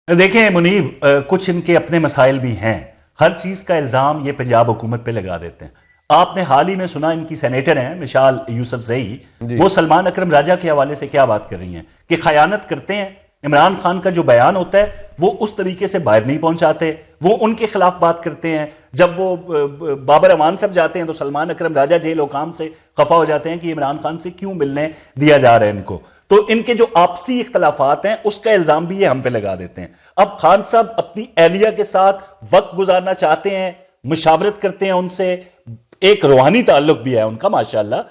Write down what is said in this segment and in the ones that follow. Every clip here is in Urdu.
دیکھیں منیب، کچھ ان کے اپنے مسائل بھی ہیں. ہر چیز کا الزام یہ پنجاب حکومت پہ لگا دیتے ہیں. آپ نے حال ہی میں سنا ان کی سینیٹر ہیں مشال یوسف زئی، وہ سلمان اکرم راجہ کے حوالے سے کیا بات کر رہی ہیں کہ خیانت کرتے ہیں. عمران خان کا جو بیان ہوتا ہے وہ اس طریقے سے باہر نہیں پہنچاتے، وہ ان کے خلاف بات کرتے ہیں. جب وہ بابر امان صاحب جاتے ہیں تو سلمان اکرم راجہ جیل حکام سے خفا ہو جاتے ہیں کہ عمران خان سے کیوں ملنے دیا جا رہا ہے ان کو. تو ان کے جو آپسی اختلافات ہیں اس کا الزام بھی یہ ہم پہ لگا دیتے ہیں. اب خان صاحب اپنی اہلیہ کے ساتھ وقت گزارنا چاہتے ہیں، مشاورت کرتے ہیں ان سے، ایک روحانی تعلق بھی ہے ان کا ماشاءاللہ،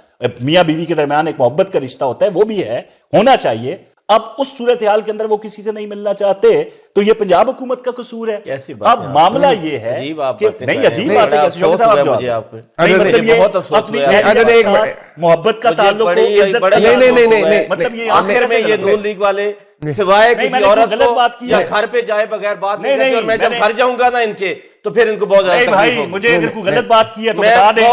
میاں بیوی کے درمیان ایک محبت کا رشتہ ہوتا ہے، وہ بھی ہے، ہونا چاہیے. اب اس صورتحال کے اندر وہ کسی سے نہیں ملنا چاہتے تو یہ پنجاب حکومت کا قصور ہے. اب معاملہ یہ ہے کہ نہیں، عجیب بات ہے کیسے شوق صاحب جواب نہیں، مطلب یہ اپنی اہلیہ کے ساتھ محبت کا تعلق کو عزت کا نہیں، مطلب یہ آخر میں یہ نون لیگ والے سوائے کسی عورت کو گھر پہ جائے بغیر بات نہیں کرتے، اور میں جب گھر جاؤں گا نا ان کے تو پھر ان کو بہت زیادہ بھائی مجھے اگر کوئی غلط بات کی ہے تو بتا دیں.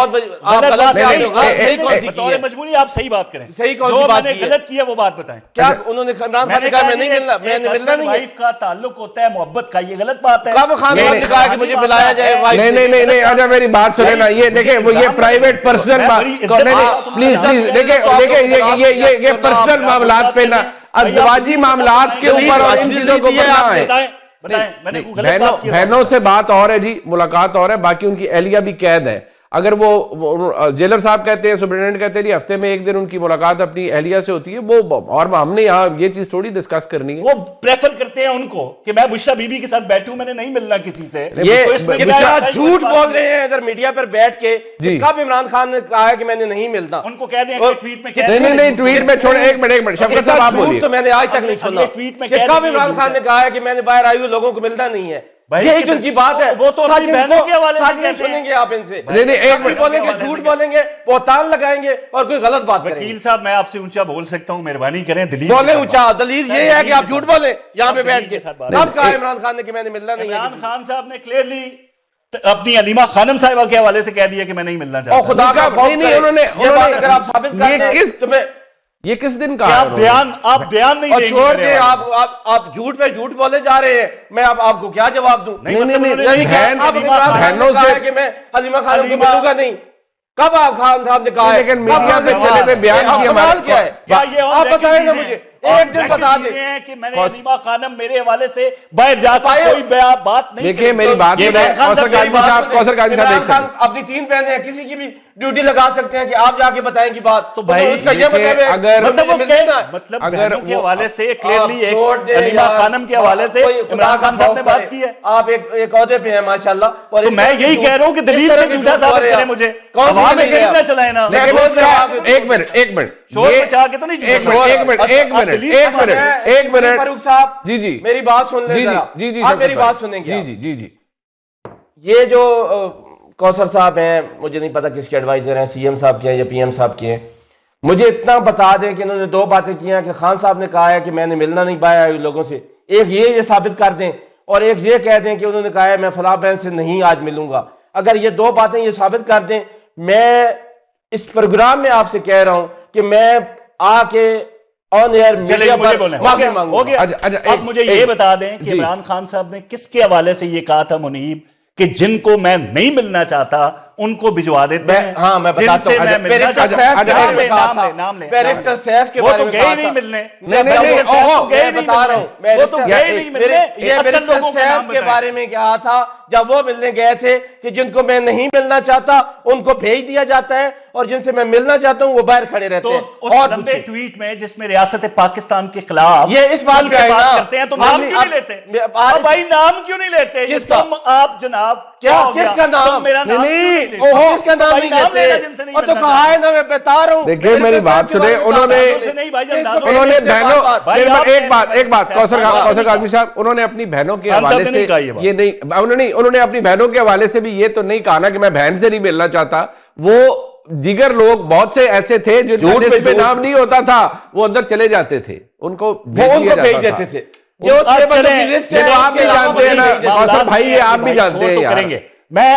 بطور مجبوری آپ صحیح بات کریں، جو میں نے غلط کیا وہ بات بتائیں. کیا انہوں نے عمران خان نے کہا میں نہیں ملنا، میں نے ملنا نہیں ہے. وائف کا تعلق ہوتا ہے محبت کا، یہ غلط بات ہے. کب خان صاحب نے کہا کہ مجھے بلایا جائے؟ نہیں، اچھا میری بات سنیں نا، یہ دیکھیں وہ یہ پرائیویٹ پرسنل پلیز دیکھیں یہ پرسنل معاملات پہ نا، ازدواجی معاملات کے اوپر اور ان چیزوں کو بڑھنا ہے. بہنوں سے بات اور ہے جی، ملاقات اور ہے، باقی ان کی اہلیہ بھی قید ہے. اگر وہ جیلر صاحب کہتے ہیں، سپرنٹینڈنٹ کہتے ہیں جی ہفتے میں ایک دن ان کی ملاقات اپنی اہلیہ سے ہوتی ہے، وہ اور ہم نے یہاں یہ چیز تھوڑی ڈسکس کرنی ہے. وہ پریفر کرتے ہیں ان کو کہ میں بشرا بی بی کے ساتھ بیٹھوں، میں نے نہیں ملنا کسی سے. یہ جھوٹ بول رہے ہیں ادھر میڈیا پر بیٹھ کے. کب عمران خان نے کہا ہے کہ میں نے نہیں ملنا؟ ان کو کہہ دیں ٹویٹ میں. نہیں ٹویٹ میں چھوڑیں، ایک منٹ شفقت صاحب آپ بولیے. تو میں نے آج تک نہیں سنا کہ کب عمران خان نے کہا ہے کہ میں نے باہر آئی ہوئی لوگوں کو ملنا نہیں ہے. یہی ان کی بات ہے. وہ تو اپنی بہنوں کے حوالے سے سنیں گے آپ ان سے، ایک منٹ بولیں گے، جھوٹ بولیں گے، بہتان لگائیں گے اور کوئی غلط بات کریں گے. وکیل صاحب میں آپ سے اونچا بول سکتا ہوں، مہربانی کریں دلیل بولیں اونچا. دلیل یہ ہے کہ آپ جھوٹ بولیں یہاں پہ بیٹھ کے. کب کہا عمران خان نے کہ میں نے ملنا نہیں ہے؟ عمران خان صاحب نے کلیئرلی اپنی علیمہ خانم صاحبہ کے حوالے سے کہہ دیا کہ میں نہیں ملنا چاہتا. خدا کا خوف کریں، یہ بات اگر آپ ثابت کرتے ہیں یہ کس دن کا آپ بیان نہیں دیں گے. چھوڑ دیں، آپ جھوٹ پہ جھوٹ بولے جا رہے ہیں. میں آپ کو کیا جواب دوں؟ نہیں بہنوں سے کہ میں حلیمہ خانم کو ملوں گا نہیں. کب آپ خان صاحب نے کہا ہے؟ لیکن میڈیا سے چلے پہ بیان کیا ہے؟ آپ بتائیں نا مجھے، ایک دن بتا دیں کہ میں نے علیمہ خانم میرے حوالے سے باہر جا کر کوئی بات نہیں. دیکھیے میری بات کوثر قادری صاحب اپنی 3 بہنیں ہیں، کسی کی بھی ڈیوٹی لگا سکتے ہیں کہ آپ جا کے بتائیں کی بات. تو بھائی اس کا یہ مطلب بہنوں کے حوالے سے کلیئرلی علیمہ خانم کے حوالے سے عمران خان صاحب نے بات کی ہے. آپ ایک عہدے پہ ہیں ماشاءاللہ. تو میں یہی کہہ رہا ہوں کہ دلیل سے جھوٹا ثابت کریں مجھے. عوام میں غریب نہ چلائیں نا. ایک منٹ شور مچا کے تو نہیں. ایک منٹ فاروق صاحب جی میری بات سن لیں ذرا. آپ میری بات سنیں گے. جی یہ جو کوثر صاحب ہیں، مجھے نہیں پتا کس کے ایڈوائزر ہیں، سی ایم صاحب کے ہیں یا پی ایم صاحب کے ہیں. مجھے اتنا بتا دیں کہ انہوں نے 2 باتیں کی ہیں کہ خان صاحب نے کہا ہے کہ میں نے ملنا نہیں پایا لوگوں سے. ایک یہ ثابت کر دیں، اور ایک یہ کہہ دیں کہ انہوں نے کہا ہے میں فلاں بہن سے نہیں آج ملوں گا. اگر یہ 2 باتیں یہ ثابت کر دیں، میں اس پروگرام میں آپ سے کہہ رہا ہوں کہ میں آ کے آن ایئر میڈیا پر معافی مانگوں. ہو گیا. اب مجھے یہ بتا دیں کہ عمران خان صاحب نے کس کے حوالے سے یہ کہا تھا منیب کہ جن کو میں نہیں ملنا چاہتا ان کو بھجوا دیتے ہیں. ہاں میں بتاتا ہوں. بیرسٹر سیف کے بارے میں گئے نہیں ملنے. بتا رہا ہوں بیرسٹر سیف کے بارے میں کیا تھا جب وہ ملنے گئے تھے کہ جن کو میں نہیں ملنا چاہتا ان کو بھیج دیا جاتا ہے اور جن سے میں ملنا چاہتا ہوں وہ باہر کھڑے رہتے ہیں. اور لمبے ٹویٹ میں جس میں ریاست پاکستان کے خلاف یہ اس بات پہ کرتے ہیں تو نام کیوں نہیں لیتے؟ بھائی نام کیوں نہیں لیتے؟ کس کا؟ آپ جناب کس کا نام؟ میرا نام کس کا نام نہیں لیتے؟ اور تو کہا ہے نا میں بتا رہا ہوں. دیکھیں میری بات سنیں، انہوں نے بہنوں ایک بات کوثر قادری صاحب، انہوں نے اپنی بہنوں کے حوالے سے یہ نہیں، انہوں نے اپنی بہنوں کے حوالے سے بھی یہ تو نہیں کہا نا کہ میں بہن سے نہیں ملنا چاہتا. وہ دیگر لوگ بہت سے ایسے تھے جو لسٹ پہ نام نہیں ہوتا تھا وہ اندر چلے جاتے تھے، ان کو بھیج دیتے تھے. آپ بھی جانتے ہیں نا کوثر بھائی، آپ بھی جانتے ہیں یار. میں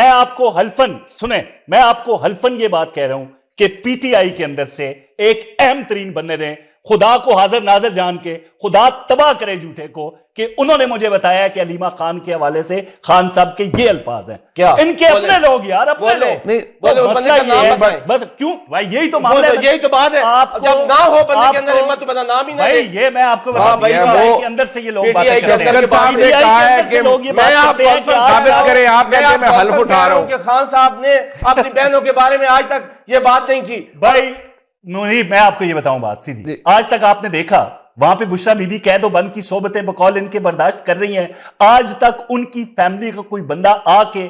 آپ کو حلفن سنیں، میں آپ کو حلفن یہ بات کہہ رہا ہوں کہ پی ٹی آئی کے اندر سے ایک اہم ترین بندے نے خدا کو حاضر ناظر جان کے خدا تباہ کرے جھوٹے کو کہ انہوں نے مجھے بتایا کہ علیمہ خان کے حوالے سے خان صاحب کے یہ الفاظ ہیں. کیا ان کے اپنے لوگ یار, اپنے لوگ. نہیں مسئلہ یہ ہے بس, کیوں بھائی یہی تو معاملہ ہے, یہی تو بات ہے. جب نہ ہو بندے کے اندر ہمت تو بندہ نام ہی نہ بھائی, یہ میں آپ کو بتا دوں کہ اندر سے یہ لوگ باتیں کر رہے ہیں. صاحب نے کہا ہے کہ میں آپ کو ثابت کریں, آپ کہتے ہیں میں حلف اٹھا رہا ہوں کہ خان صاحب نے اپنی بہنوں کے بارے میں آج تک یہ بات نہیں کی. بھائی نہیں, میں آپ کو یہ بتاؤں بات سیدھی, آج تک آپ نے دیکھا وہاں پہ بشرا بی بی قید و بند کی صحبتیں بقول ان کے برداشت کر رہی ہیں. آج تک ان کی فیملی کا کوئی بندہ آ کے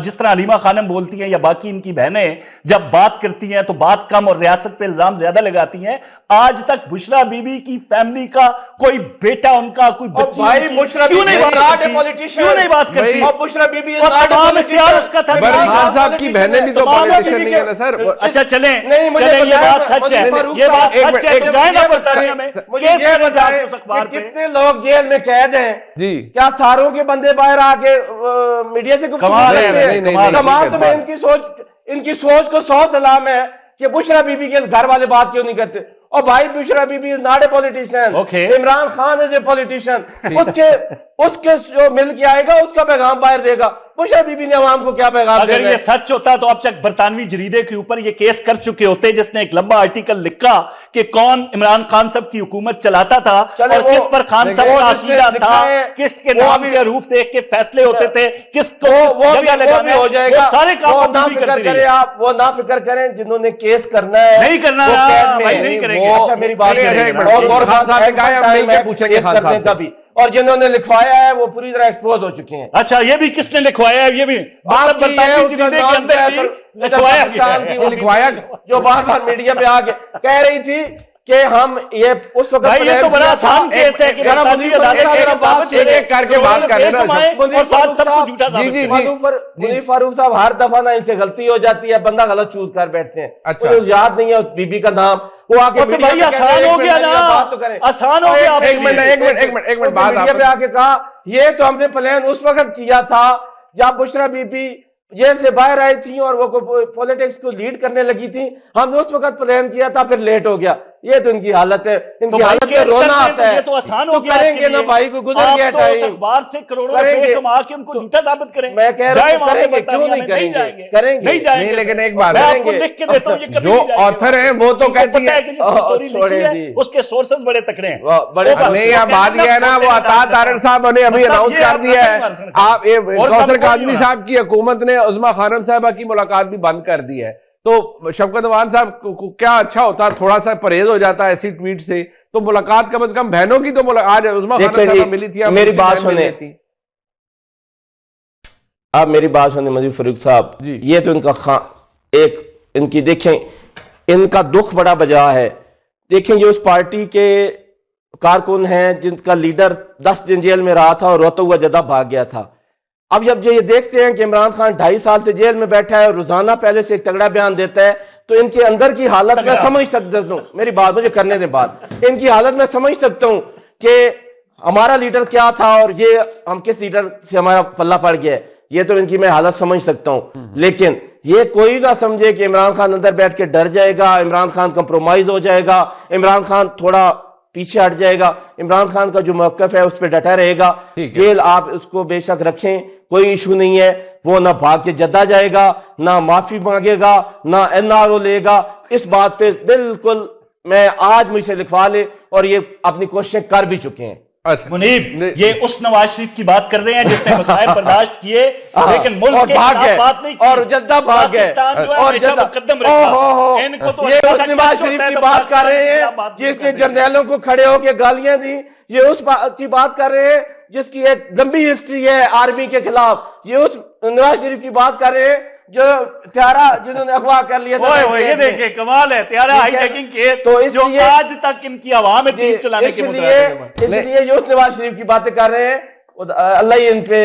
جس طرح علیمہ خانم بولتی ہیں یا باقی ان کی بہنیں جب بات کرتی ہیں تو بات کم اور ریاست پہ الزام زیادہ لگاتی ہیں. آج تک بشرا بی بی کی فیملی کا کوئی بیٹا, ان کا کوئی بچی, کیوں نہیں بات کرتی؟ بشرا بی بی تمام اختیار اس کا تھا. خان صاحب کی بہنیں بھی تو پالیٹیشین نہیں ہے نا سر. اچھا چلیں, یہ بات سچ ہے, یہ بات سچ ہے, جائیں نا برطانیہ میں کتنے لوگ جیل میں قید ہیں جی, کیا ساروں کے بندے باہر آ کے میڈیا سے کمال ہے. کمال تو میں ان کی سوچ کو 100 سلام ہے کہ بشرا بی بی کے گھر والے بات کیوں نہیں کرتے. اور بھائی بشرا be be is not a politician, Imran Khan is a politician. اس کے جو مل کے آئے گا اس کا پیغام باہر دے گا. بشرا بی بی نے عوام کو کیا پیغام دیا؟ اگر یہ سچ ہوتا تو اب تک برطانوی جریدے کے اوپر یہ کیس کر چکے ہوتے, جس نے ایک لمبا آرٹیکل لکھا کہ کون عمران خان صاحب کی حکومت چلاتا تھا اور کس پر خان صاحب کا عقیدہ تھا, کس کے نام کے حروف دیکھ کے فیصلے ہوتے تھے, کس کو جگہ لگانا ہو جائے گا. سارے کام نہ فکر کریں آپ, وہ نہ فکر کریں جنہوں نے کیس کرنا ہے, نہیں کرنا بھائی, نہیں کریں گے. اچھا میری بات اور خان صاحب نے کہا ہے ہم مل کے پوچھیں گے خان صاحب سے. اور جنہوں نے لکھوایا ہے وہ پوری طرح ایکسپوز ہو چکے ہیں. اچھا یہ بھی کس نے لکھوایا ہے؟ یہ بھی برطانوی جریدے کے اندر لکھوایا جو بار بار میڈیا پہ آ کے کہہ رہی تھی کہ ہم یہ اس وقت بھائی یہ تو بڑا آسان کیس ہے کہ برطانوی عدالت ایک ایک کر کے بات کر رہے ہیں اور ساتھ سب کو جھوٹا ثابت کریں. منیف فاروق صاحب ہر دفعہ نا ان سے غلطی ہو جاتی ہے, بندہ غلط چوز کر بیٹھتے ہیں. مجھے یاد نہیں ہے بی بی کا نام, وہ آ کے بھائی آسان ہو گیا نا, آسان ہو گیا. ایک منٹ بات میڈیا پہ آ کے کہا یہ تو ہم نے پلان اس وقت کیا تھا جب بشرا بی بی جیل سے باہر آئی تھی اور وہ پولیٹکس کو لیڈ کرنے لگی تھی, ہم نے اس وقت پلان کیا تھا, پھر لیٹ ہو گیا. یہ تو ان کی حالت ہے, ان کی حالت میں رونا آتا ہے. یہ تو آسان ہو گیا, کریں گے نا بھائی کو گزر گیا ٹائم, آپ تو اس اخبار سے کروڑوں روپے کما کے ان کو جھوٹا ثابت کریں. میں کہہ رہا ہوں کریں گے, کیوں نہیں کریں گے, کریں گے, نہیں جائیں گے. لیکن ایک بات میں آپ کو لکھ کے دیتا ہوں, یہ کبھی جو آتھر ہیں وہ تو کہتی ہے کہ جس کی سٹوری لکھی ہے اس کے سورسز بڑے تکڑے ہیں. نہیں یہ بات یہ ہے نا, وہ عطا طارق صاحب نے ابھی اناؤنس کر دیا ہے, آپ کوثر کاظمی صاحب کی حکومت نے عظمیٰ خانم صاحبہ کی ملاقات بھی بند کر دی ہے. تو شفقت عوان صاحب کو کیا اچھا ہوتا, تھوڑا سا پرہیز ہو جاتا ہے ایسی ٹویٹ سے, تو ملاقات کم از کم بہنوں کی تو آج عظمیٰ خانم صاحبہ ملی تھی. میری بات سنیں, آپ میری بات سنیں منیف فاروق صاحب, یہ تو ان کا ایک ان کی دیکھیں ان کا دکھ بڑا بجا ہے. دیکھیں جو اس پارٹی کے کارکن ہیں جن کا لیڈر 10 دن جیل میں رہا تھا اور روتا ہوا جدہ بھاگ گیا تھا. اب جب یہ دیکھتے ہیں کہ عمران خان 2.5 سال سے جیل میں بیٹھا ہے اور روزانہ پہلے سے ایک تگڑا بیان دیتا ہے, تو ان کے اندر کی حالت میں سمجھ سکتا ہوں, میری بات مجھے کرنے دیں بات, ان کی حالت میں سمجھ سکتا ہوں کہ ہمارا لیڈر کیا تھا اور یہ ہم کس لیڈر سے ہمارا پلہ پڑ گیا ہے. یہ تو ان کی میں حالت سمجھ سکتا ہوں, لیکن یہ کوئی نہ سمجھے کہ عمران خان اندر بیٹھ کے ڈر جائے گا, عمران خان کمپرومائز ہو جائے گا, عمران خان تھوڑا پیچھے ہٹ جائے گا. عمران خان کا جو موقف ہے اس پہ ڈٹا رہے گا. جیل آپ اس کو بے شک رکھیں, کوئی ایشو نہیں ہے. وہ نہ بھاگ کے جدہ جائے گا, نہ معافی مانگے گا, نہ NRO لے گا. اس بات پہ بالکل میں آج مجھ سے لکھوا لے, اور یہ اپنی کوششیں کر بھی چکے ہیں. منیب یہ اس نواز شریف کی بات کر رہے ہیں جس نے مسائل برداشت کیے لیکن ملک کے خلاف بات نہیں کی, اور جدہ بھاگ گئے, اور جدہ مقدم رکھا. یہ اس نواز شریف کی بات کر رہے ہیں جس نے جرنیلوں کو کھڑے ہو کے گالیاں دی. یہ اس کی بات کر رہے ہیں جس کی ایک لمبی ہسٹری ہے آرمی کے خلاف. یہ اس نواز شریف کی بات کر رہے ہیں جو تیارہ جنہوں نے اغوا کر لیا تھا. یہ دیکھیں کمال ہے, تیارہ ہائی جیکنگ کیس جو آج تک ان کی عوام تیر چلانے کے مترادف ہے. اس لیے جو نواز شریف کی باتیں کر رہے ہیں اللہ ہی ان پہ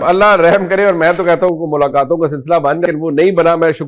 اللہ رحم کرے. اور میں تو کہتا ہوں کہ ملاقاتوں کا سلسلہ بن, لیکن وہ نہیں بنا. میں